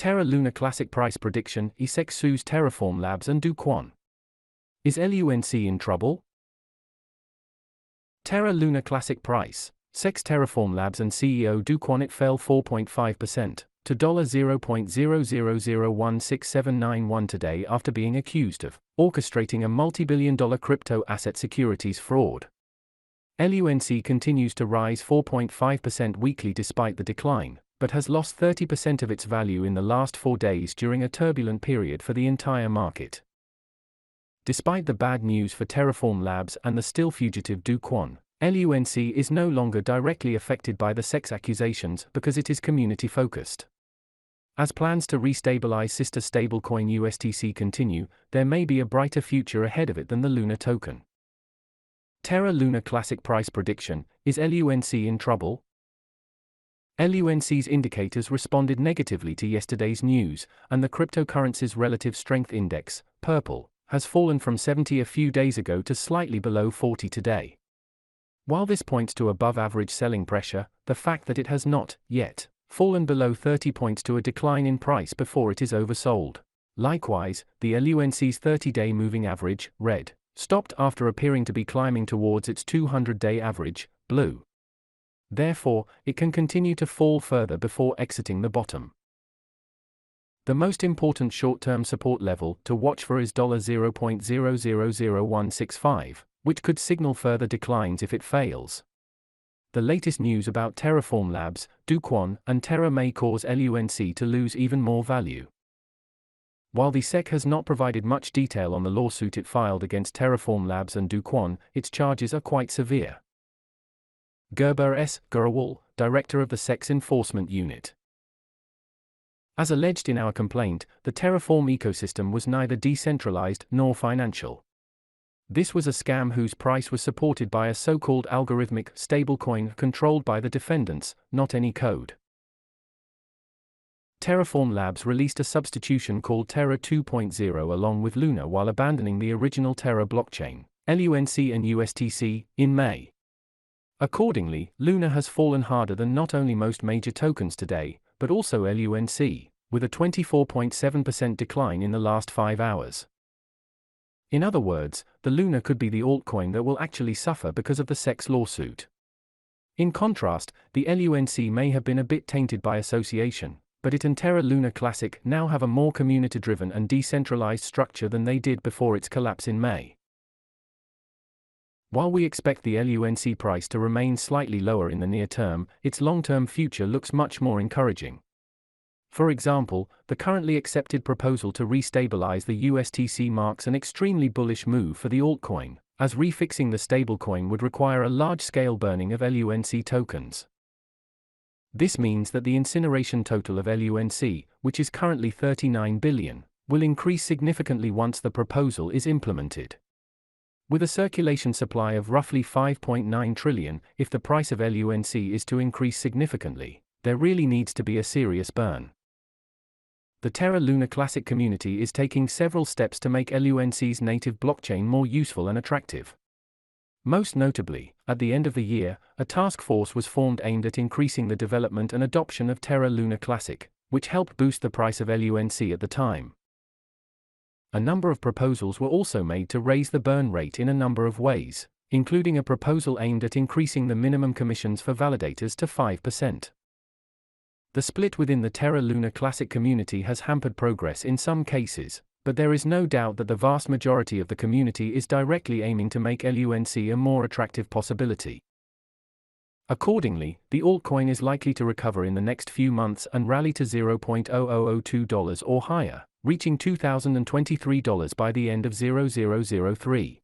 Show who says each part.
Speaker 1: Terra Luna Classic Price Prediction, SEC sues Terraform Labs and Kwon. Is LUNC in trouble? Terra Luna Classic Price, SEC's Terraform Labs and CEO Kwon. It fell 4.5% to $0.00016791 today after being accused of orchestrating a multi-billion-dollar crypto asset securities fraud. LUNC continues to rise 4.5% weekly despite the decline, but has lost 30% of its value in the last 4 days during a turbulent period for the entire market. Despite the bad news for Terraform Labs and the still fugitive Kwon, LUNC is no longer directly affected by the SEC's accusations because it is community-focused. As plans to restabilize sister stablecoin USTC continue, there may be a brighter future ahead of it than the Luna token. Terra Luna Classic Price Prediction, is LUNC in trouble? LUNC's indicators responded negatively to yesterday's news, and the cryptocurrency's relative strength index, Purple, has fallen from 70 a few days ago to slightly below 40 today. While this points to above-average selling pressure, the fact that it has not, yet, fallen below 30 points to a decline in price before it is oversold. Likewise, the LUNC's 30-day moving average, red, stopped after appearing to be climbing towards its 200-day average, blue. Therefore, it can continue to fall further before exiting the bottom. The most important short-term support level to watch for is $0.000165, which could signal further declines if it fails. The latest news about Terraform Labs, Kwon, and Terra may cause LUNC to lose even more value. While the SEC has not provided much detail on the lawsuit it filed against Terraform Labs and Kwon, its charges are quite severe. Gerber S. Gurwal, director of the SEC's enforcement unit. As alleged in our complaint, the Terraform ecosystem was neither decentralized nor financial. This was a scam whose price was supported by a so-called algorithmic stablecoin controlled by the defendants, not any code. Terraform Labs released a substitution called Terra 2.0 along with Luna while abandoning the original Terra blockchain, LUNC and USTC, in May. Accordingly, Luna has fallen harder than not only most major tokens today, but also LUNC, with a 24.7% decline in the last 5 hours. In other words, the Luna could be the altcoin that will actually suffer because of the SEC's lawsuit. In contrast, the LUNC may have been a bit tainted by association, but it and Terra Luna Classic now have a more community-driven and decentralized structure than they did before its collapse in May. While we expect the LUNC price to remain slightly lower in the near term, its long-term future looks much more encouraging. For example, the currently accepted proposal to restabilize the USTC marks an extremely bullish move for the altcoin, as refixing the stablecoin would require a large-scale burning of LUNC tokens. This means that the incineration total of LUNC, which is currently 39 billion, will increase significantly once the proposal is implemented. With a circulation supply of roughly 5.9 trillion, if the price of LUNC is to increase significantly, there really needs to be a serious burn. The Terra Luna Classic community is taking several steps to make LUNC's native blockchain more useful and attractive. Most notably, at the end of the year, a task force was formed aimed at increasing the development and adoption of Terra Luna Classic, which helped boost the price of LUNC at the time. A number of proposals were also made to raise the burn rate in a number of ways, including a proposal aimed at increasing the minimum commissions for validators to 5%. The split within the Terra Luna Classic community has hampered progress in some cases, but there is no doubt that the vast majority of the community is directly aiming to make LUNC a more attractive possibility. Accordingly, the altcoin is likely to recover in the next few months and rally to $0.0002 or higher, reaching $2,023 by the end of 2003.